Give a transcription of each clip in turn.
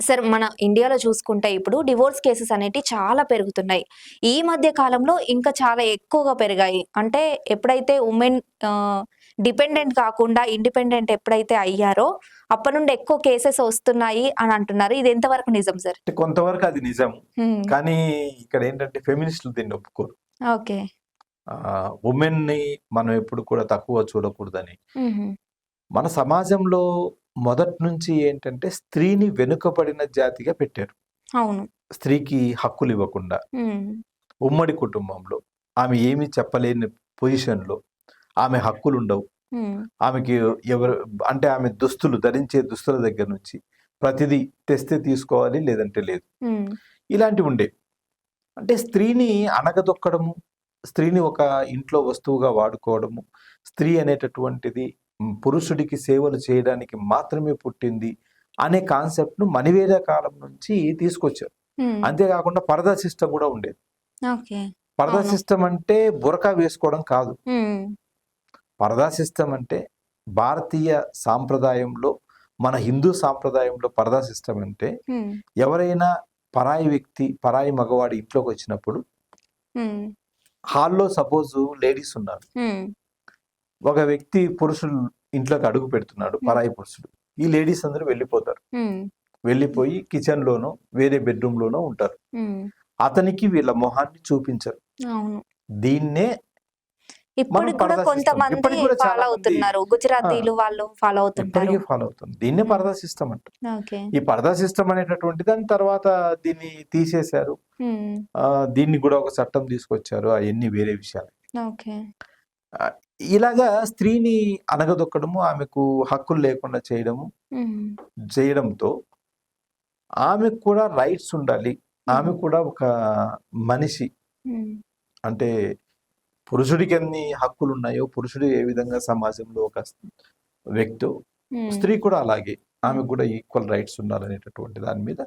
Sir మన ఇండియాలో చూసుకుంటే ఇప్పుడు డివోర్స్ కేసెస్ అనేటివి చాలా పెరుగుతున్నాయి. ఈ మధ్య కాలంలో ఇంకా చాలా ఎక్కువగా పెరిగాయి. అంటే ఎప్పుడైతే ఉమెన్ ఆహ్, డిపెండెంట్ కాకుండా ఇండిపెండెంట్ ఎప్పుడైతే అయ్యారో అప్పటి నుండి ఎక్కువ కేసెస్ వస్తున్నాయి అని అంటున్నారు. ఇది ఎంతవరకు నిజం సార్? అంటే కొంతవరకు అది నిజం. హ్మ్. కానీ ఇక్కడేంటంటే ఫెమినిస్టులు దీన్ని ఒప్పుకోరు. ఓకే. వుమెన్‌ని మనం ఎప్పుడు కూడా తక్కువ చూడకూడదని. హుహు. మన సమాజంలో మొదటి నుంచి ఏంటంటే స్త్రీని వెనుకబడిన జాతిగా పెట్టారు. అవును. స్త్రీకి హక్కులివ్వకుండా, హ్మ్. ఉమ్మడి కుటుంబంలో ఆమె ఏమీ చెప్పలేని పొజిషన్‌లో ఆమె హక్కులుండవు. హ్మ్. ఆమెకి ఎవరు అంటే ఆమె దుస్తులు ధరించే దుస్తుల దగ్గర నుంచి ప్రతిదీ తెస్తే తీసుకోవాలి లేదంటే లేదు. హ్మ్. ఇలాంటివుండేవి. అంటే స్త్రీని అణగదొక్కడము, స్త్రీని ఒక ఇంట్లో వస్తువుగా వాడుకోవడము, స్త్రీ అనేటటువంటిది పురుషుడికి సేవలు చేయడానికి మాత్రమే పుట్టింది అనే కాన్సెప్ట్‌ను మణివేద కాలం నుంచి తీసుకొచ్చారు. హ్మ్. అంతేకాకుండా పరదా సిస్టమ్ కూడా ఉండేది. ఓకే. పరదా అవును. సిస్టమ్ అంటే బురకా వేసుకోవడం కాదు. హ్మ్. పరదా సిస్టమ్ అంటే భారతీయ సాంప్రదాయంలో, మన హిందూ సాంప్రదాయంలో పరదా సిస్టమ్ అంటే హ్మ్. ఎవరైనా పరాయి వ్యక్తి, పరాయి మగవాడి ఇంట్లోకొచ్చినప్పుడు హ్మ్. హాల్‌లో సపోజు లేడీస్ ఉన్నారు. హ్మ్. ఒక వ్యక్తి పురుషుడు ఇంట్లోకి అడుగు పెడుతున్నాడు, హ్మ్. పరాయి పురుషుడు. ఈ లేడీస్ అందరూ వెళ్ళిపోతారు. హ్మ్. వెళ్ళిపోయి కిచెన్‌లోనో, వేరే బెడ్‌రూమ్‌లోనో ఉంటారు. హ్మ్. అతనికి వీళ్ళ మొహాన్ని చూపించరు. అవును. దీన్నే మనం ఇప్పటికి కూడా పరదా సిస్టమ్. కొంతమంది ఇప్పటికి కూడా చాలా ఫాలో మంది అవుతున్నారు. ఆ! గుజరాతీలు వాళ్ళు ఫాలో అవుతుంటారు. ఇప్పటికీ ఫాలో అవుతుంది. దీన్నే హ్మ్. పరదా సిస్టమ్ అంటారు. ఓకే. ఈ పరదా సిస్టమ్ అనేటటువంటి దాని తర్వాత దీన్ని తీసేశారు. హ్మ్. దీన్ని కూడా ఒక చట్టం తీసుకొచ్చారు. అయన్నీ వేరే విషయాలు. ఓకే. ఆహ్, ఇలాగా స్త్రీని అణగదొక్కడము, ఆమెకు హక్కులు లేకుండా హ్మ్. చేయడంతో ఆమెకు కూడా రైట్స్ ఉండాలి. హ్మ్. ఆమె కూడా ఒక మనిషి. హ్మ్. అంటే పురుషుడికి ఎన్ని హక్కులున్నాయో, పురుషుడు ఏ విధంగా సమాజంలో ఒక వ్యక్తో, హ్మ్. స్త్రీ కూడా అలాగే. హ్మ్. ఆమెకు కూడా ఈక్వల్ రైట్స్ ఉండాలనేటటువంటి దాని మీద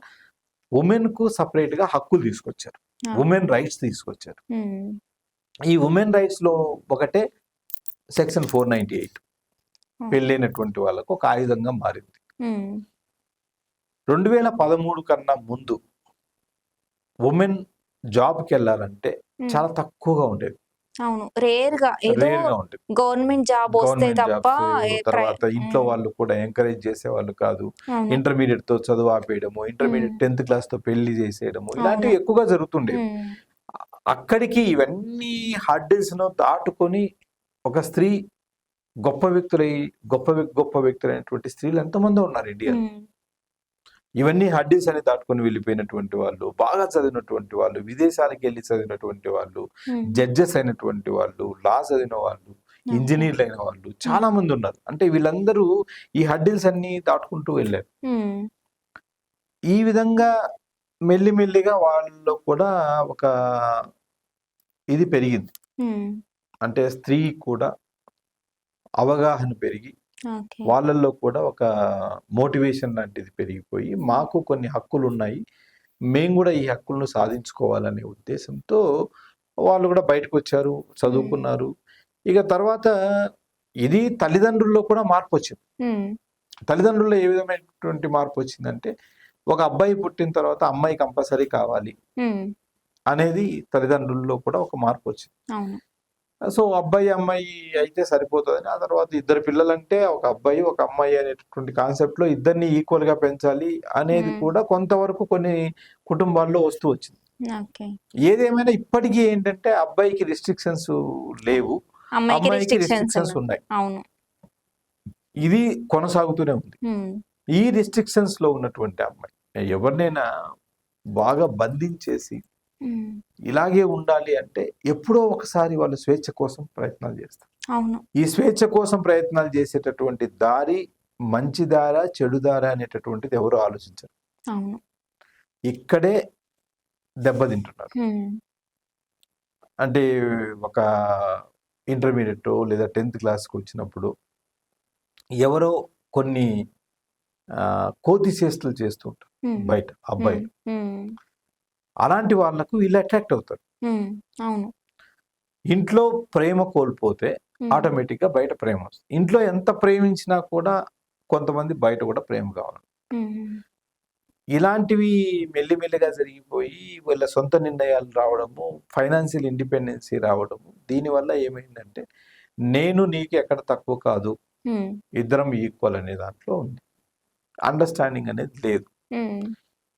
వుమెన్‌కు సెపరేట్‌గా హక్కులు తీసుకొచ్చారు. ఓకే. వుమెన్ రైట్స్ తీసుకొచ్చారు. హ్మ్. ఈ వుమెన్ రైట్స్‌లో ఒకటే సెక్షన్ 498 ఓకే. పెళ్ళైనటువంటి వాళ్ళకు ఒక ఆయుధంగా మారింది. హ్మ్. 2013 కన్నా ముందు వుమెన్ జాబ్‌కెళ్ళాలంటే హ్మ్. చాలా తక్కువగా ఉండేది. అవును. రేర్‌గా ఏదో రేర్‌గా ఉండేది. గవర్నమెంట్ జాబ్ వస్తే గవర్నమెంట్ తప్ప జాబ్స్, ఏ తర్వాత ఇంట్లో హ్మ్. వాళ్ళు కూడా ఎంకరేజ్ చేసేవాళ్ళు కాదు. అవును. ఇంటర్మీడియేట్‌తో చదువు ఆపేయడము, హ్మ్. ఇంటర్మీడియేట్ 10థ్ క్లాస్‌తో పెళ్లి చేసేయడము, అవును. ఇలాంటివి ఎక్కువగా జరుగుతుండేవి. హ్మ్. అక్కడికి ఇవన్నీ హర్డిల్స్‌ను దాటుకొని ఒక స్త్రీ గొప్ప వ్యక్తులై గొప్ప వ్యక్తులైనటువంటి స్త్రీలు ఎంతమందో ఉన్నారు ఇండియాలో. హ్మ్. ఇవన్నీ హర్డిల్స్ అని దాటుకొని వెళ్ళిపోయినటువంటి వాళ్ళు, బాగా చదివినటువంటి వాళ్ళు, విదేశాలకెళ్ళి చదివినటువంటి వాళ్ళు, హ్మ్. జడ్జెస్ అయినటువంటి వాళ్ళు, లా చదివిన వాళ్ళు, ఓకే. ఇంజినీర్లు అయిన వాళ్ళు హ్మ్. చాలా మంది ఉన్నారు. అంటే వీళ్ళందరూ ఈ హర్డిల్స్ అన్నీ దాటుకుంటూ వెళ్ళారు. హ్మ్. ఈ విధంగా మెల్లిమెల్లిగా వాళ్ళలో కూడా ఒక ఇది పెరిగింది. హ్మ్. అంటే స్త్రీ కూడా అవగాహన పెరిగి, ఓకే. వాళ్ళల్లో కూడా ఒక మోటివేషన్ లాంటిది పెరిగిపోయి, మాకు కొన్ని హక్కులున్నాయి. మేము గూడా ఈ హక్కులను సాధించుకోవాలనే ఉద్దేశంతో వాళ్ళు గూడా బయటకొచ్చారు, హ్మ్. చదువుకున్నారు. ఇక తర్వాత ఇది తల్లిదండ్రుల్లో కూడా మార్పొచ్చింది. హ్మ్. తల్లిదండ్రుల్లో ఏ విధమైనటువంటి మార్పొచ్చిందంటే, ఒక అబ్బాయి పుట్టిన తర్వాత అమ్మాయి కంపల్సరీ కావాలి హ్మ్. అనేది తల్లిదండ్రుల్లో కూడా ఒక మార్పొచ్చింది. అవును. సో, అబ్బాయి, అమ్మాయి అయితే సరిపోతదని. ఆ తర్వాత ఇద్దరు పిల్లలంటే ఒక అబ్బాయి, ఒక అమ్మాయి అనేటటువంటి కాన్సెప్ట్‌లో ఇద్దరిని ఈక్వల్‌గా పెంచాలి అనేది హ్మ్. కూడా కొంతవరకు కొన్ని కుటుంబాల్లో వస్తూ వచ్చింది. ఓకే. ఏదేమైనా ఇప్పటికీ ఏంటంటే అబ్బాయికి రిస్ట్రిక్షన్స్ లేవు. అమ్మాయికి అమ్మాయికి రిస్ట్రిక్షన్స్ రిస్ట్రిక్షన్స్ ఉన్నాయి. ఉన్నాయి. అవును. ఇది కొనసాగుతూనే ఉంది. హ్మ్. ఈ రిస్ట్రిక్షన్స్‌లో ఉన్నటువంటి అమ్మాయి ఎవరినైనా బాగా బంధించేసి హ్మ్. ఇలాగే ఉండాలి అంటే ఎప్పుడో ఒకసారి వాళ్ళు స్వేచ్ఛ కోసం ప్రయత్నాలు చేస్తారు. అవును. ఈ స్వేచ్ఛ కోసం ప్రయత్నాలు చేసేటటువంటి దారి మంచి దారా, చెడు దారా అనేటటువంటిది ఎవరు ఆలోచించరు. అవును. ఇక్కడే దెబ్బతింటున్నారు. హ్మ్. అంటే ఒక ఇంటర్మీడియేటో లేదా 10థ్ క్లాస్‌కి వచ్చినప్పుడు ఎవరో కొన్ని కోతి చేష్టలు చేస్తూ ఉంటారు హ్మ్. బయట హ్మ్. అబ్బాయిలు. హ్మ్. అలాంటి వాళ్ళకు వీళ్ళు అట్రాక్ట్ అవుతారు. హ్మ్. అవును. ఇంట్లో ప్రేమ కోల్పోతే హ్మ్. ఆటోమేటిక్‌గా బయట ప్రేమ వస్తుంది. ఇంట్లో ఎంత ప్రేమించినా కూడా కొంతమంది బయట కూడా ప్రేమ కావాలి. హ్మ్. ఇలాంటివి మెల్లిమెల్లిగా జరిగిపోయి వీళ్ళ సొంత నిర్ణయాలు రావడము, ఫైనాన్షియల్ ఇండిపెండెన్సీ రావడము. దీనివల్ల ఏమైందంటే నేను నీకు ఎక్కడ తక్కువ కాదు, హ్మ్. ఇద్దరం ఈక్వల్ అనే దాంట్లో ఉంది. అండర్స్టాండింగ్ అనేది లేదు. హ్మ్.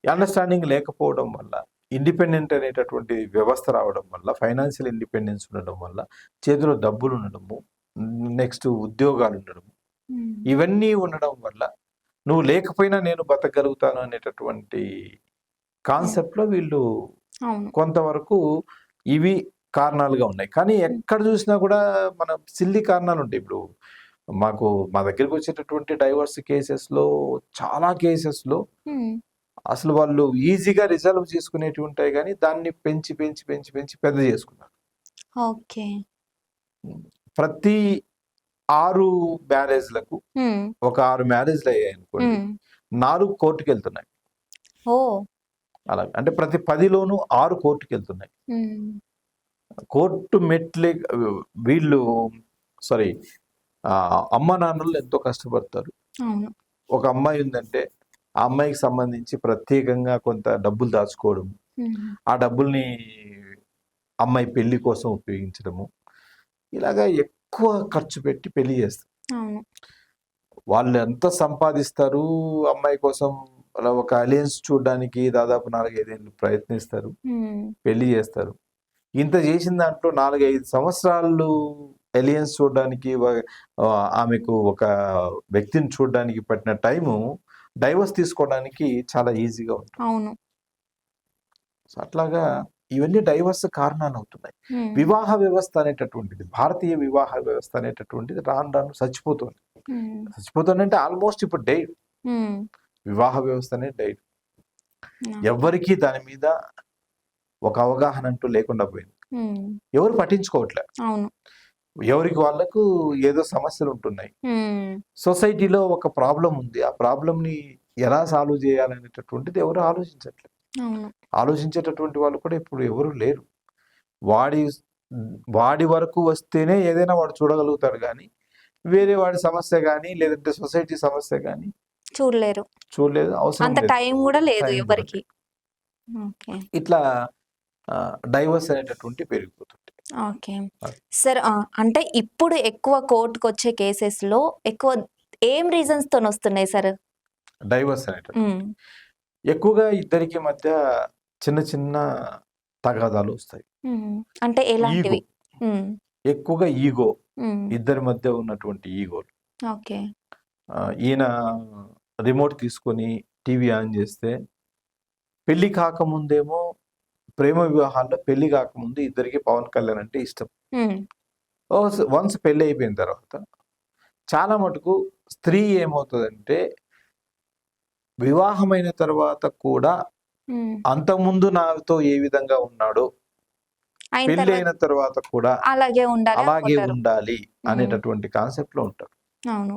అండర్స్టాండింగ్ లేకపోవడం వల్ల, ఇండిపెండెంట్ అనేటటువంటి వ్యవస్థ రావడం వల్ల, ఫైనాన్షియల్ ఇండిపెండెన్స్ ఉండడం వల్ల, చేతిలో డబ్బులు ఉండడము, నెక్స్ట్ ఉద్యోగాలు ఉండడము, హ్మ్. ఇవన్నీ ఉండడం వల్ల నువ్వు లేకపోయినా నేను బతకగలుగుతాను అనేటటువంటి కాన్సెప్ట్లో వీళ్ళు అవును. కొంతవరకు ఇవి కారణాలుగా ఉన్నాయి. కానీ ఎక్కడ చూసినా కూడా మన సిల్లీ కారణాలు ఉంటాయి. ఇప్పుడు మా దగ్గరికి వచ్చేటటువంటి డైవర్స్ కేసెస్లో చాలా కేసెస్లో హ్మ్. అసలు వాళ్ళు ఈజీగా రిజల్వ్ చేసుకునేటివి ఉంటాయి, కానీ దాన్ని పెంచి పెంచి పెంచి పెంచి పెద్ద చేసుకున్నారు. ఓకే. ప్రతి 6 మ్యారేజ్లకు హ్మ్. ఒక 6 మ్యారేజ్లు అయ్యాయి అనుకోండి, హ్మ్. 4 కోర్టుకి వెళ్తున్నాయి. ఓహ్! అలా అంటే ప్రతి 10లోనూ 6 కోర్టుకి వెళ్తున్నాయి. హ్మ్. కోర్టు మెట్లే వీళ్ళు సారీ అమ్మ నాన్నలు ఎంతో కష్టపడతారు. అవును. ఒక అమ్మాయి ఉందంటే ఆ అమ్మాయికి సంబంధించి ప్రత్యేకంగా కొంత డబ్బులు దాచుకోవడం, హ్మ్. ఆ డబ్బుల్ని అమ్మాయి పెళ్లి కోసం ఉపయోగించడము, ఇలాగా ఎక్కువ ఖర్చు పెట్టి పెళ్లి చేస్తారు. అవును. వాళ్ళు ఎంత సంపాదిస్తారు అమ్మాయి కోసం, అలా ఒక అలయన్స్ చూడడానికి దాదాపు 4-5 ఏళ్ళు ప్రయత్నిస్తారు, హ్మ్. పెళ్లి చేస్తారు. ఇంత చేసిన దాంట్లో 4-5 సంవత్సరాలు ఎలియన్స్ చూడడానికి ఆమెకు ఒక వ్యక్తిని చూడడానికి పట్టిన టైము డైవర్స్ తీసుకోవడానికి చాలా ఈజీగా ఉంటుంది. అవును. సో అట్లాగా ఇవన్నీ డైవర్స్ కారణాలు అవుతున్నాయి. హ్మ్. వివాహ వ్యవస్థ అనేటటువంటిది, భారతీయ వివాహ వ్యవస్థ అనేటటువంటిది రాను రాను చచ్చిపోతుంది. హ్మ్. చచ్చిపోతుందంటే ఆల్మోస్ట్ ఇప్పుడు డైడ్. హ్మ్. వివాహ వ్యవస్థ అనేది డైడ్. ఓకే. ఎవ్వరికీ దాని మీద ఒక అవగాహన అంటూ లేకుండా పోయింది. హ్మ్. ఎవరు పట్టించుకోవట్లే. అవును. ఎవరికి వాళ్ళకు ఏదో సమస్యలు ఉంటున్నాయి. హ్మ్. సొసైటీలో ఒక ప్రాబ్లం ఉంది. ఆ ప్రాబ్లంని ఎలా సాల్వ్ చేయాలనేటటువంటిది ఎవరు ఆలోచించట్లేదు. అవును. ఆలోచించేటటువంటి వాళ్ళు కూడా ఇప్పుడు ఎవరు లేరు. వాడి వాడి వరకు వస్తేనే ఏదైనా వాడు చూడగలుగుతాడు గానీ, వేరే వాడి సమస్య గానీ, లేదంటే సొసైటీ సమస్య గానీ చూడలేరు. చూడలేదు. అవసరం అంత లేదు. టైం గూడా లేదు టైం కూడా ఎవరికీ. లేదు. ఓకే. ఇట్లా డైవర్స్ అనేటటువంటివి పెరిగిపోతుంటాయి. ఓకే. అది. సరే అంటే ఇప్పుడు ఎక్కువ కోర్ట్‌కొచ్చే కేసెస్‌లో ఎక్కువ ఏం రీజన్స్‌తోనొస్తున్నాయి సార్? డైవర్స్ అనేటటువంటి హ్మ్. ఎక్కువగా ఇద్దరికి మధ్య చిన్న చిన్న తగాదాలు వస్తాయి. హ్మ్. అంటే ఈగో, ఎలాంటివి? హ్మ్. ఎక్కువగా ఈగో, హ్మ్. ఇద్దరి మధ్య ఉన్నటువంటి ఈగోలు. ఓకే. ఈయన రిమోట్ తీసుకొని టీవీ ఆన్ చేస్తే, పెళ్లి కాకముందేమో ప్రేమ వివాహాల్లో పెళ్లి కాకముందు ఇద్దరికి పవన్ కళ్యాణ్ అంటే ఇష్టం. హ్మ్. వన్స్ పెళ్లి అయిపోయిన తర్వాత చాలా మటుకు స్త్రీ ఏమవుతుందంటే, వివాహమైన తర్వాత కూడా హ్మ్. అంతకుముందు నాతో ఏ విధంగా ఉన్నాడో అయిన పెళ్లి తర్వాత అయిన తర్వాత కూడా అలాగే ఉండాలి అలాగే అనుకుంటారు. ఉండాలి హ్మ్. అనేటటువంటి కాన్సెప్ట్ లో ఉంటారు. అవును.